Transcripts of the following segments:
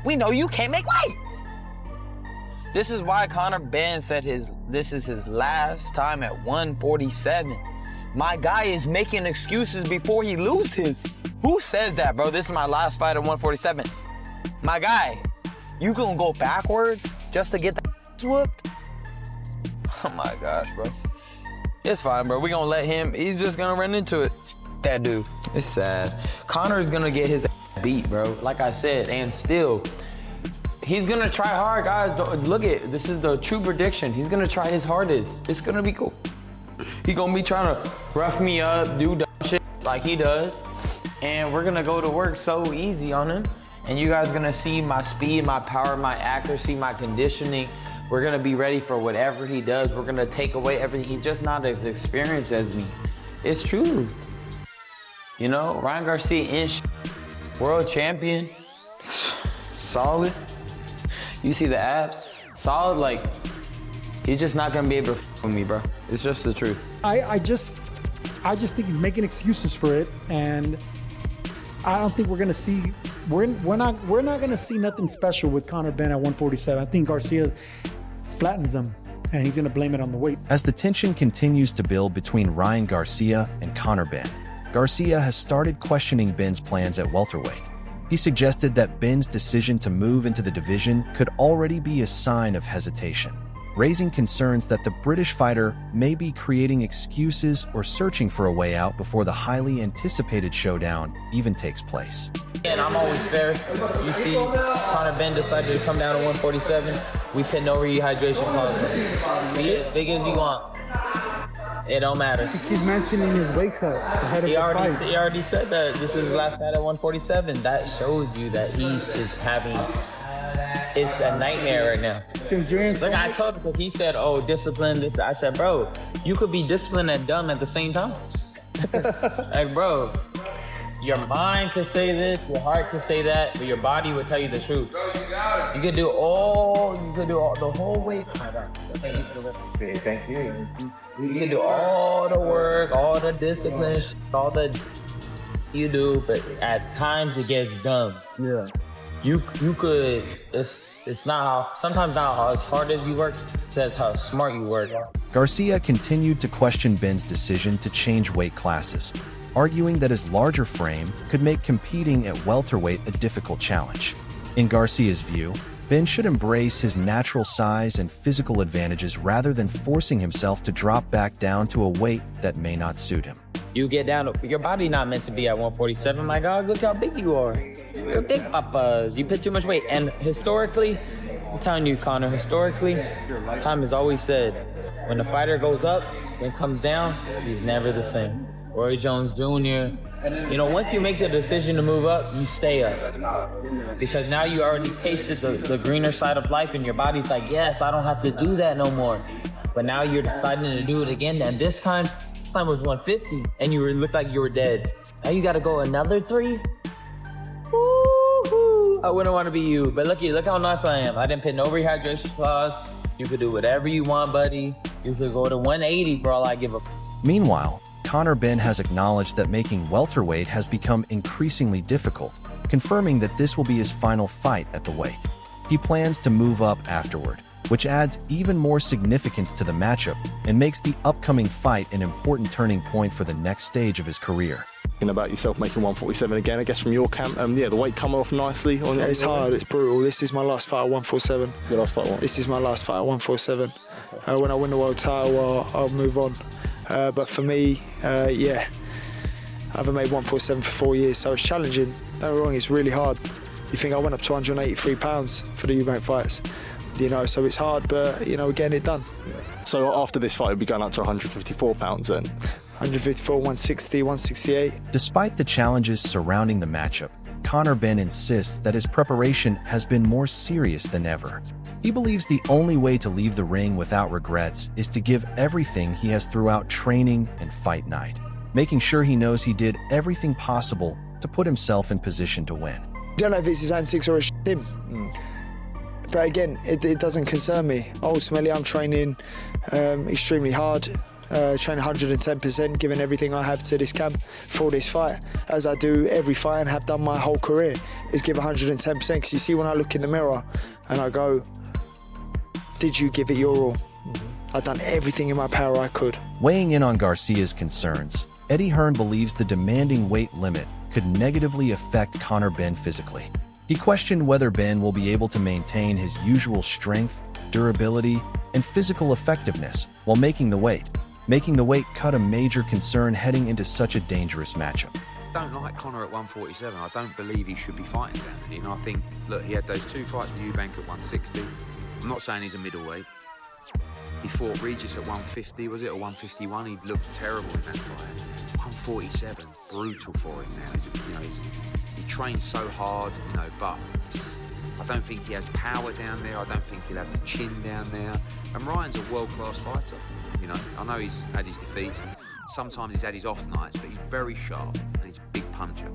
We know you can't make weight. This is why Conor Benn said this is his last time at 147. My guy is making excuses before he loses. Who says that, bro? This is my last fight at 147. My guy, you gonna go backwards just to get the whooped? Oh my gosh, bro. It's fine, bro. We gonna let him, he's just gonna run into it. That dude, it's sad. Conor's gonna get his beat, bro. Like I said, and still, he's gonna try hard, guys. Look at, this is the true prediction. He's gonna try his hardest. It's gonna be cool. He gonna be trying to rough me up, do dumb shit like he does. And we're gonna go to work so easy on him. And you guys gonna see my speed, my power, my accuracy, my conditioning. We're gonna be ready for whatever he does. We're gonna take away everything. He's just not as experienced as me. It's true. You know, Ryan Garcia, world champion, solid. You see the abs, solid, like, he's just not gonna be able to with me, bro. It's just the truth. I just think he's making excuses for it, and I don't think we're gonna see. We're not gonna see nothing special with Conor Benn at 147. I think Garcia flattens him, and he's gonna blame it on the weight. As the tension continues to build between Ryan Garcia and Conor Benn, Garcia has started questioning Benn's plans at welterweight. He suggested that Benn's decision to move into the division could already be a sign of hesitation, raising concerns that the British fighter may be creating excuses or searching for a way out before the highly anticipated showdown even takes place. And I'm always fair. You see, Conor Benn decided to come down to 147. We put no rehydration clause. Be as big as you want. It don't matter. He's mentioning his weight cut ahead of He the fight. already said that this is his last fight at 147. That shows you that he is having, it's a nightmare right now. Since you're in, Look, I told him, he said, oh, discipline, this. I said, bro, you could be disciplined and dumb at the same time. Like, bro, your mind could say this, your heart could say that, but your body would tell you the truth. You could do all the whole weight. Thank you. You can do all the work, all the discipline, all the you do, but at times it gets dumb. yeah. You could, it's not how, sometimes not how as hard as you work, it says how smart you work. Garcia continued to question Benn's decision to change weight classes, arguing that his larger frame could make competing at welterweight a difficult challenge. In Garcia's view, Benn should embrace his natural size and physical advantages rather than forcing himself to drop back down to a weight that may not suit him. You get down to, your body not meant to be at 147. My God, look how big you are. You're big papas. You put too much weight. And historically, I'm telling you, Conor, historically, time has always said, when the fighter goes up, then comes down, he's never the same. Roy Jones Jr., you know, once you make the decision to move up, you stay up. Because now you already tasted the greener side of life, and your body's like, yes, I don't have to do that no more. But now you're deciding to do it again, and this time was 150, and you looked like you were dead. Now you gotta go another 3? Woo-hoo. I wouldn't want to be you, but look how nice I am. I didn't put no rehydration clause. You could do whatever you want, buddy. You could go to 180 for all I give a. Meanwhile, Conor Benn has acknowledged that making welterweight has become increasingly difficult, confirming that this will be his final fight at the weight. He plans to move up afterward, which adds even more significance to the matchup and makes the upcoming fight an important turning point for the next stage of his career. About yourself making 147 again, I guess from your camp, yeah, the weight coming off nicely. Yeah, it's hard, it's brutal. This is my last fight at 147. Your last fight, what? This is my last fight at 147. When I win the world title, I'll move on. But for me, yeah, I haven't made 147 for 4 years, so it's challenging. Don't get me wrong, it's really hard. You think I went up to 183 pounds for the Eubank fights, you know, so it's hard, but, you know, we're getting it done. So after this fight, we'll be going up to 154 pounds then? 154, 160, 168. Despite the challenges surrounding the matchup, Conor Benn insists that his preparation has been more serious than ever. He believes the only way to leave the ring without regrets is to give everything he has throughout training and fight night, making sure he knows he did everything possible to put himself in position to win. I don't know if it's his antics or him. But again, it doesn't concern me. Ultimately, I'm training extremely hard. train 110%, giving everything I have to this camp for this fight, as I do every fight and have done my whole career, is give 110%. Because you see, when I look in the mirror and I go, did you give it your all? I've done everything in my power I could. Weighing in on Garcia's concerns, Eddie Hearn believes the demanding weight limit could negatively affect Conor Benn physically. He questioned whether Benn will be able to maintain his usual strength, durability, and physical effectiveness while making the weight. Making the weight cut a major concern heading into such a dangerous matchup. I don't like Conor at 147. I don't believe he should be fighting down there. You know, I think, look, he had those 2 fights with Eubank at 160. I'm not saying he's a middleweight. He fought Regis at 150, was it, or 151? He looked terrible in that fight. 147, brutal for him now. He trains so hard, but I don't think he has power down there. I don't think he'll have the chin down there. And Ryan's a world-class fighter. I know he's had his defeats. Sometimes he's had his off nights, but he's very sharp and he's a big puncher.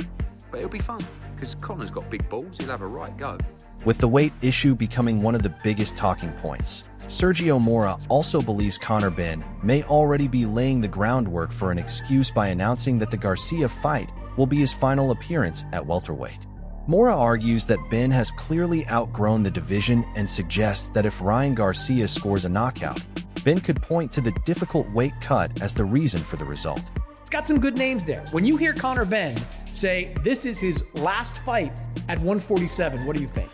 But it'll be fun because Conor's got big balls. He'll have a right go. With the weight issue becoming one of the biggest talking points, Sergio Mora also believes Conor Benn may already be laying the groundwork for an excuse by announcing that the Garcia fight will be his final appearance at welterweight. Mora argues that Benn has clearly outgrown the division and suggests that if Ryan Garcia scores a knockout, Benn could point to the difficult weight cut as the reason for the result. It's got some good names there. When you hear Conor Benn say this is his last fight at 147, what do you think?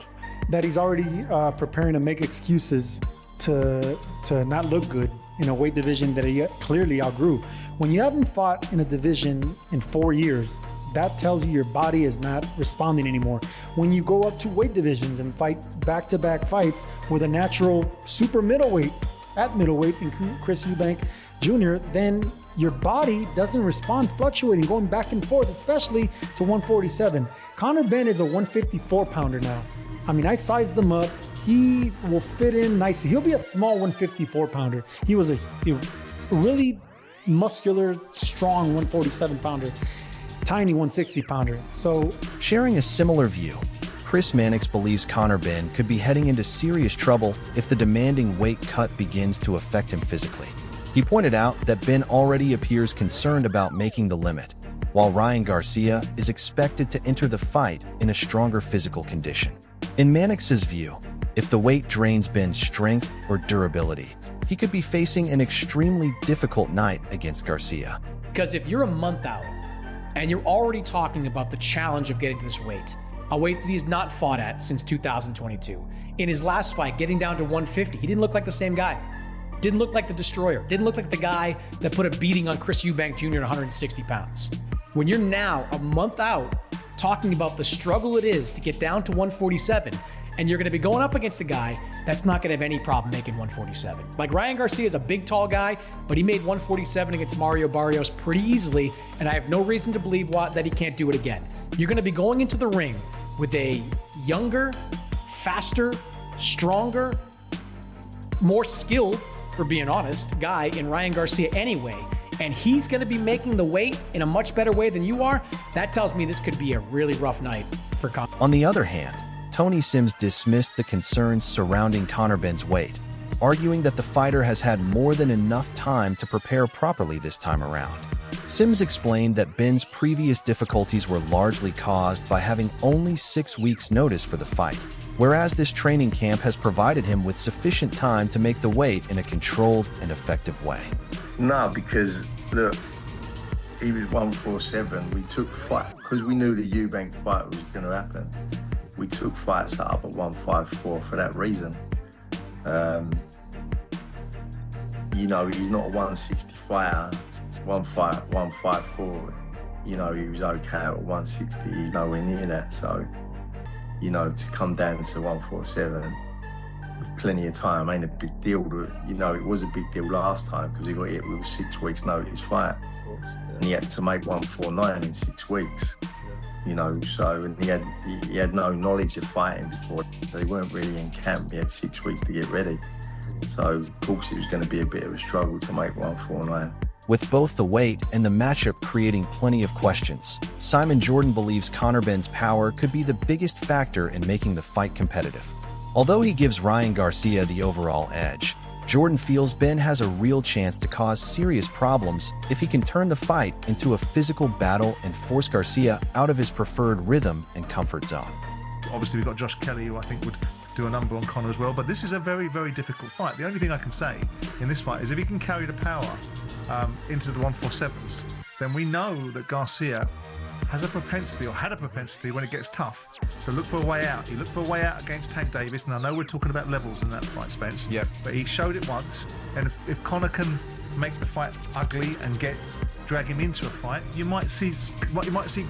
That he's already preparing to make excuses to not look good in a weight division that he clearly outgrew. When you haven't fought in a division in 4 years, that tells you your body is not responding anymore. When you go up to weight divisions and fight back-to-back fights with a natural super middleweight at middleweight in Chris Eubank Jr., then your body doesn't respond, fluctuating, going back and forth, especially to 147. Conor Benn is a 154 pounder now. I sized them up. He will fit in nicely. He'll be a small 154 pounder. He was a really muscular, strong 147 pounder, tiny 160 pounder. So, sharing a similar view, Chris Mannix believes Conor Benn could be heading into serious trouble if the demanding weight cut begins to affect him physically. He pointed out that Benn already appears concerned about making the limit, while Ryan Garcia is expected to enter the fight in a stronger physical condition. In Mannix's view, if the weight drains Benn's strength or durability, he could be facing an extremely difficult night against Garcia. Because if you're a month out and you're already talking about the challenge of getting to this weight, a weight that he's not fought at since 2022. In his last fight, getting down to 150, he didn't look like the same guy. Didn't look like the destroyer. Didn't look like the guy that put a beating on Chris Eubank Jr. at 160 pounds. When you're now a month out talking about the struggle it is to get down to 147, and you're going to be going up against a guy that's not going to have any problem making 147. Like Ryan Garcia is a big, tall guy, but he made 147 against Mario Barrios pretty easily, and I have no reason to believe that he can't do it again. You're going to be going into the ring with a younger, faster, stronger, more skilled, for being honest, guy in Ryan Garcia anyway, and he's going to be making the weight in a much better way than you are. That tells me this could be a really rough night for Conor. On the other hand, Tony Sims dismissed the concerns surrounding Conor Benn's weight, arguing that the fighter has had more than enough time to prepare properly this time around. Sims explained that Benn's previous difficulties were largely caused by having only 6 weeks' notice for the fight, whereas this training camp has provided him with sufficient time to make the weight in a controlled and effective way. No, because, look, he was 147. We took fight, because we knew the Eubank fight was going to happen. We took fights up at 154 for that reason. He's not a 160 fighter, 154. He was okay at 160. He's nowhere near that. So, to come down to 147 with plenty of time ain't a big deal. It was a big deal last time because he got hit with a 6 weeks notice fight. And he had to make 149 in 6 weeks. And he had no knowledge of fighting before. They weren't really in camp. He had 6 weeks to get ready. So, of course, it was going to be a bit of a struggle to make 149. With both the weight and the matchup creating plenty of questions, Simon Jordan believes Conor Benn's power could be the biggest factor in making the fight competitive. Although he gives Ryan Garcia the overall edge, Jordan feels Ben has a real chance to cause serious problems if he can turn the fight into a physical battle and force Garcia out of his preferred rhythm and comfort zone. Obviously, we've got Josh Kelly, who I think would do a number on Conor as well, but this is a very, very difficult fight. The only thing I can say in this fight is if he can carry the power into the 147s, then we know that Garcia has a propensity, or had a propensity when it gets tough, to look for a way out. He looked for a way out against Tank Davis, and I know we're talking about levels in that fight, Spence. Yep. But he showed it once, and if Conor can make the fight ugly and drag him into a fight, you might see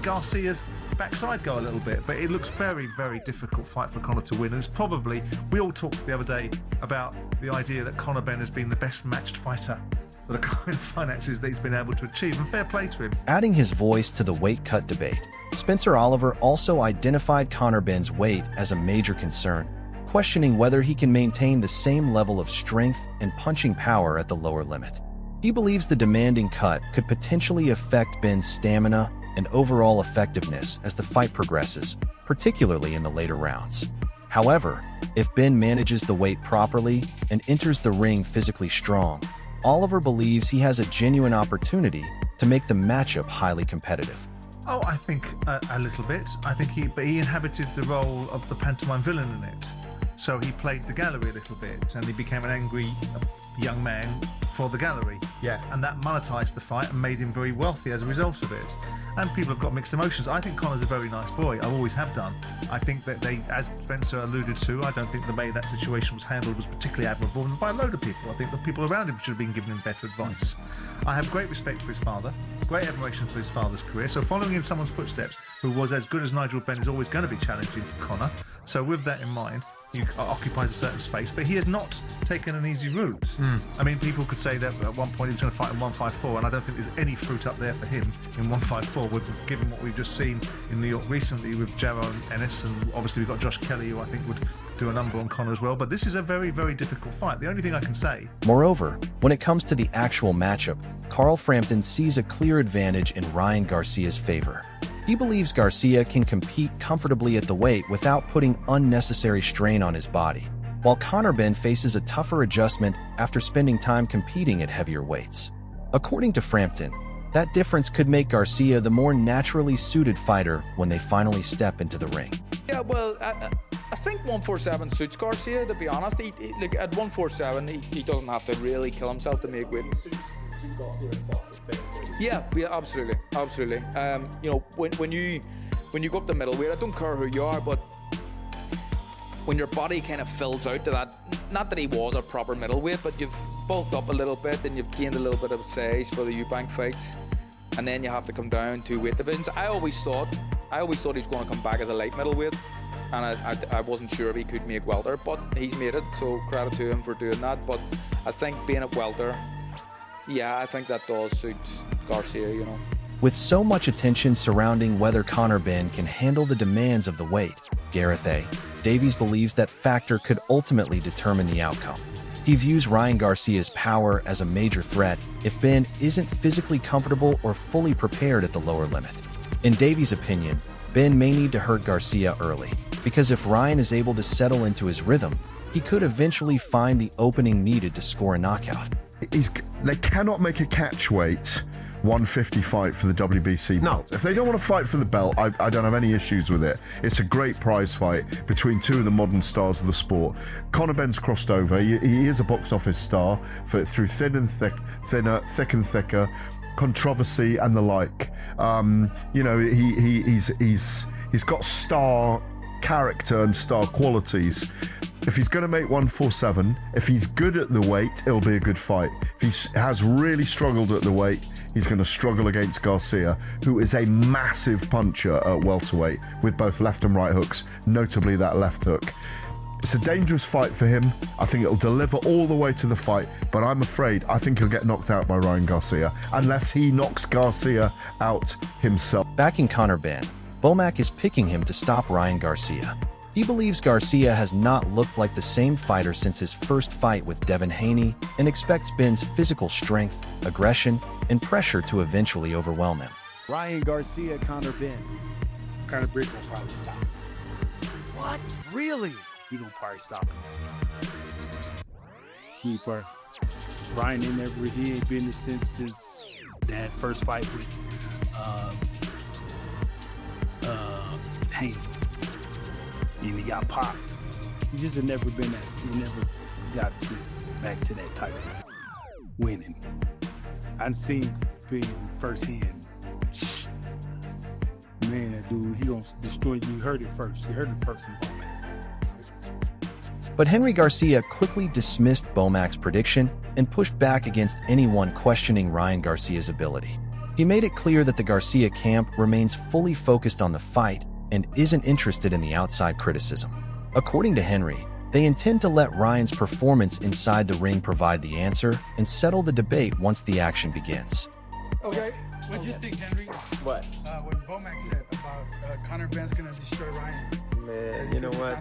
Garcia's backside go a little bit. But it looks very, very difficult fight for Conor to win. And it's probably, we all talked the other day about the idea that Conor Benn has been the best matched fighter for the kind of finances that he's been able to achieve, and fair play to him. Adding his voice to the weight cut debate, Spencer Oliver also identified Conor Benn's weight as a major concern, questioning whether he can maintain the same level of strength and punching power at the lower limit. He believes the demanding cut could potentially affect Benn's stamina and overall effectiveness as the fight progresses, particularly in the later rounds. However, if Ben manages the weight properly and enters the ring physically strong, Oliver believes he has a genuine opportunity to make the matchup highly competitive. Oh, I think a little bit. I think he inhabited the role of the pantomime villain in it. So he played the gallery a little bit, and he became an angry young man for the gallery. Yeah. And that monetized the fight and made him very wealthy as a result of it. And people have got mixed emotions. I think Conor's a very nice boy. I always have done. I think that as Spencer alluded to, I don't think the way that situation was handled was particularly admirable by a load of people. I think the people around him should have been giving him better advice. I have great respect for his father, great admiration for his father's career. So following in someone's footsteps, who was as good as Nigel Benn, is always going to be challenging Conor. So with that in mind, he occupies a certain space, but he has not taken an easy route. I mean, people could say that at one point he was going to fight in 154, and I don't think there's any fruit up there for him in 154, given what we've just seen in New York recently with Jaron Ennis, and obviously we've got Josh Kelly, who I think would do a number on Conor as well. But this is a very, very difficult fight. The only thing I can say... Moreover, when it comes to the actual matchup, Carl Frampton sees a clear advantage in Ryan Garcia's favor. He believes Garcia can compete comfortably at the weight without putting unnecessary strain on his body, while Conor Benn faces a tougher adjustment after spending time competing at heavier weights. According to Frampton, that difference could make Garcia the more naturally suited fighter when they finally step into the ring. Yeah, well, I think 147 suits Garcia, to be honest. Like, at 147, he doesn't have to really kill himself to make weight. Yeah, absolutely. You know, when you go up the middleweight, I don't care who you are, but when your body kind of fills out to that, not that he was a proper middleweight, but you've bulked up a little bit and you've gained a little bit of size for the Eubank fights, and then you have to come down to weight divisions. I always thought he was going to come back as a light middleweight, and I wasn't sure if he could make welter, but he's made it, so credit to him for doing that. But I think being at welter, yeah, I think that does suit Garcia, you know. With so much attention surrounding whether Conor Benn can handle the demands of the weight, Gareth A. Davies believes that factor could ultimately determine the outcome. He views Ryan Garcia's power as a major threat if Benn isn't physically comfortable or fully prepared at the lower limit. In Davies' opinion, Benn may need to hurt Garcia early, because if Ryan is able to settle into his rhythm, he could eventually find the opening needed to score a knockout. They cannot make a catchweight 150 fight for the WBC belt. If they don't want to fight for the belt, I don't have any issues with it. It's a great prize fight between two of the modern stars of the sport. Conor Benn's crossed over. He is a box office star through thinner, thick and thicker, controversy and the like. You know, he's got star character and star qualities. If he's going to make 147, if he's good at the weight, it'll be a good fight. If he has really struggled at the weight, he's going to struggle against Garcia, who is a massive puncher at welterweight with both left and right hooks, notably that left hook. It's a dangerous fight for him. I think it'll deliver all the way to the fight, but I think he'll get knocked out by Ryan Garcia, unless he knocks Garcia out himself. Backing Conor Benn, Bomac is picking him to stop Ryan Garcia. He believes Garcia has not looked like the same fighter since his first fight with Devin Haney and expects Benn's physical strength, aggression, and pressure to eventually overwhelm him. Ryan Garcia, Conor Benn. Conor Benn will probably stop. What? Really? He gonna probably stop him. keeper. Ryan he ain't been since his dad first fight with Hank. And he got popped. He just had never been that. He never got back to that type of winning. I've seen Benn firsthand. Man, that dude, he gonna destroy you. You heard it first. You heard it first in Bomac. But Henry Garcia quickly dismissed Bomac's prediction and pushed back against anyone questioning Ryan Garcia's ability. He made it clear that the Garcia camp remains fully focused on the fight and isn't interested in the outside criticism. According to Henry, they intend to let Ryan's performance inside the ring provide the answer and settle the debate once the action begins. Okay, what'd you think, Henry? What? What Bomac said about Conor Benn's gonna destroy Ryan. Man, you know what?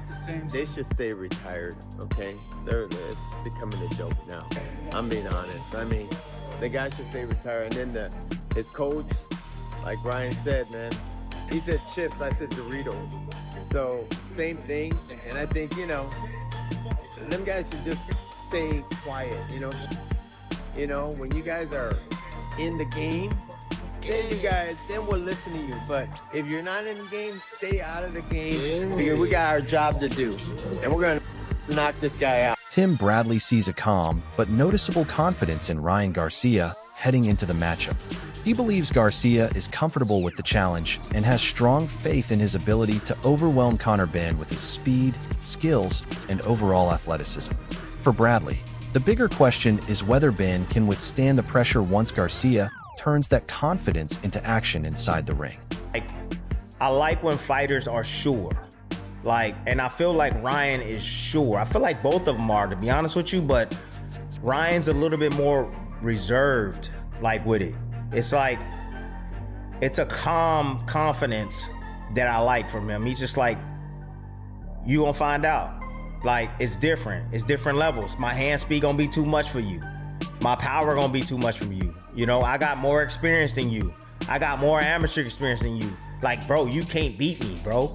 They should stay retired, okay? It's becoming a joke now. I'm being honest. I mean, the guy should stay retired. And then his coach, like Ryan said, man, he said chips, I said Doritos. So, same thing. And I think, you know, them guys should just stay quiet, you know? You know, when you guys are in the game, then we'll listen to you. But if you're not in the game, stay out of the game because we got our job to do. And we're going to knock this guy out. Tim Bradley sees a calm but noticeable confidence in Ryan Garcia heading into the matchup. He believes Garcia is comfortable with the challenge and has strong faith in his ability to overwhelm Conor Benn with his speed, skills, and overall athleticism. For Bradley, the bigger question is whether Benn can withstand the pressure once Garcia turns that confidence into action inside the ring. I like when fighters are sure. And I feel like Ryan is sure. I feel like both of them are, to be honest with you, but Ryan's a little bit more reserved, with it. It's it's a calm confidence that I like from him. He's just you gonna find out. It's different. It's different levels. My hand speed gonna be too much for you. My power gonna be too much from you. You know, I got more experience than you. I got more amateur experience than you. Bro, you can't beat me, bro.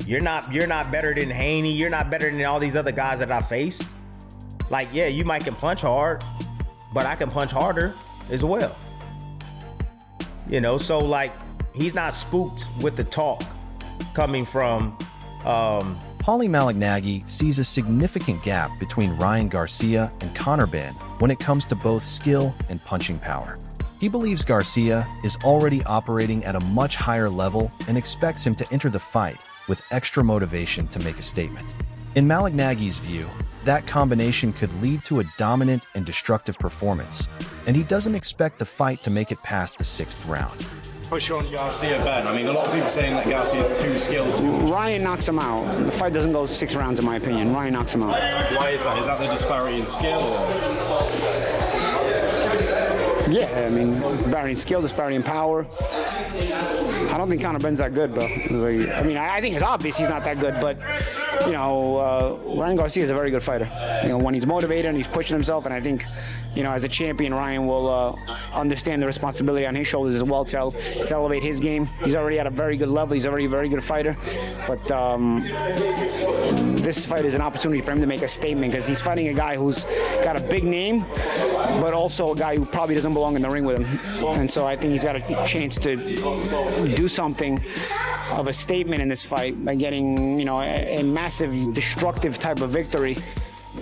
You're not better than Haney. You're not better than all these other guys that I faced. Yeah, you might can punch hard, but I can punch harder as well. You know, so he's not spooked with the talk coming from Paulie Malignaggi sees a significant gap between Ryan Garcia and Conor Benn when it comes to both skill and punching power. He believes Garcia is already operating at a much higher level and expects him to enter the fight with extra motivation to make a statement. In Malignaggi's view, that combination could lead to a dominant and destructive performance, and he doesn't expect the fight to make it past the 6th round. Push on Garcia, Ben. I mean, a lot of people saying that Garcia is too skilled. Ryan knocks him out. The fight doesn't go 6 rounds, in my opinion. Ryan knocks him out. Why is that? Is that the disparity in skill? Yeah, I mean, disparity in skill, disparity in power. I don't think Conor Benn's that good, bro. I think it's obvious he's not that good, but, Ryan Garcia is a very good fighter. When he's motivated and he's pushing himself, and I think, as a champion, Ryan will understand the responsibility on his shoulders as well to elevate his game. He's already at a very good level. He's already a very good fighter. But this fight is an opportunity for him to make a statement because he's fighting a guy who's got a big name, but also a guy who probably doesn't belong in the ring with him. And so I think he's got a chance to do something of a statement in this fight by getting, a massive destructive type of victory.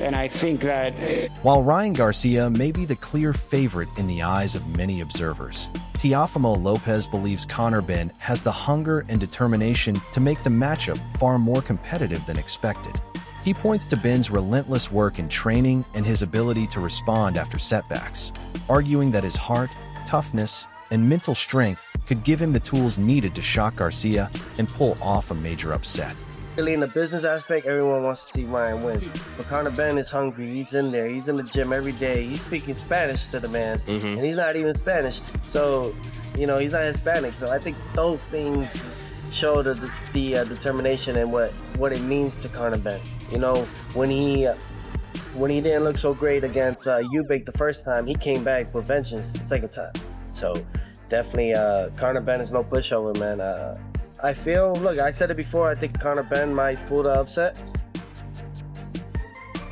And I think that while Ryan Garcia may be the clear favorite in the eyes of many observers, Teofimo Lopez believes Conor Benn has the hunger and determination to make the matchup far more competitive than expected. He points to Benn's relentless work in training and his ability to respond after setbacks, arguing that his heart, toughness, and mental strength could give him the tools needed to shock Garcia and pull off a major upset. Really, in the business aspect, everyone wants to see Ryan win. But Conor Benn is hungry. He's in there. He's in the gym every day. He's speaking Spanish to the man, and he's not even Spanish. So, he's not Hispanic. So I think those things show the determination and what it means to Conor Benn. When he didn't look so great against Eubank the first time, he came back with vengeance the second time. So definitely, Conor Benn is no pushover, man. I feel, look, I said it before, I think Conor Benn might pull the upset.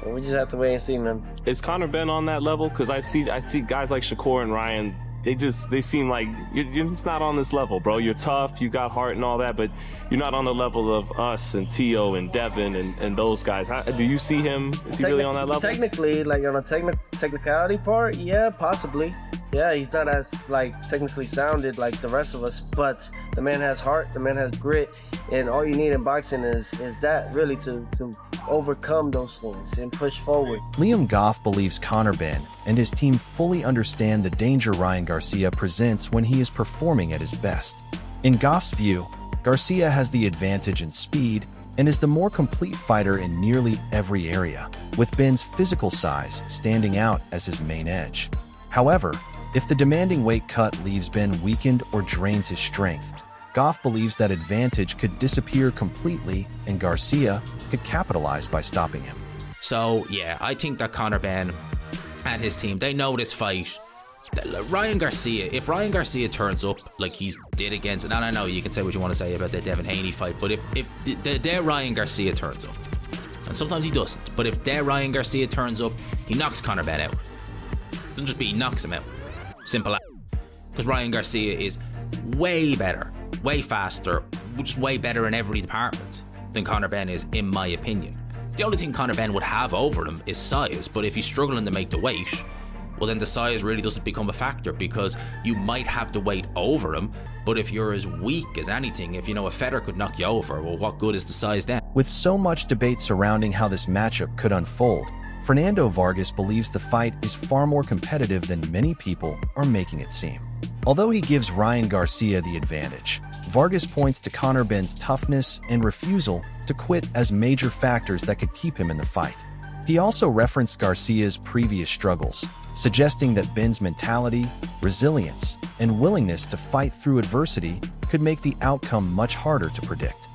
We just have to wait and see, man. Is Conor Benn on that level? Because I see guys like Shakur and Ryan. They seem like you're just not on this level, bro. You're tough, you got heart and all that, but you're not on the level of us and Tio and Devin and those guys. Do you see him? Is he really on that level? Technically, like on a technicality part, yeah, possibly. Yeah, he's not as like technically sounded like the rest of us, but the man has heart, the man has grit, and all you need in boxing is that really to overcome those things and push forward. Liam Goff believes Conor Benn and his team fully understand the danger Ryan Garcia presents when he is performing at his best. In Goff's view, Garcia has the advantage in speed and is the more complete fighter in nearly every area, with Benn's physical size standing out as his main edge. However, if the demanding weight cut leaves Benn weakened or drains his strength, Goff believes that advantage could disappear completely and Garcia could capitalize by stopping him. So, yeah, I think that Conor Benn and his team, they know this fight. Ryan Garcia, if Ryan Garcia turns up like he's did against, and I know you can say what you want to say about the Devin Haney fight, but if their Ryan Garcia turns up, and sometimes he doesn't, but if their Ryan Garcia turns up, he knocks Conor Benn out. Doesn't just be, he knocks him out. Simple as. Because Ryan Garcia is way better, way faster, just way better in every department than Conor Benn is, in my opinion. The only thing Conor Benn would have over him is size, but if he's struggling to make the weight, well then the size really doesn't become a factor, because you might have the weight over him, but if you're as weak as anything, if a feather could knock you over, well what good is the size then? With so much debate surrounding how this matchup could unfold, Fernando Vargas believes the fight is far more competitive than many people are making it seem. Although he gives Ryan Garcia the advantage, Vargas points to Conor Benn's toughness and refusal to quit as major factors that could keep him in the fight. He also referenced Garcia's previous struggles, suggesting that Benn's mentality, resilience, and willingness to fight through adversity could make the outcome much harder to predict.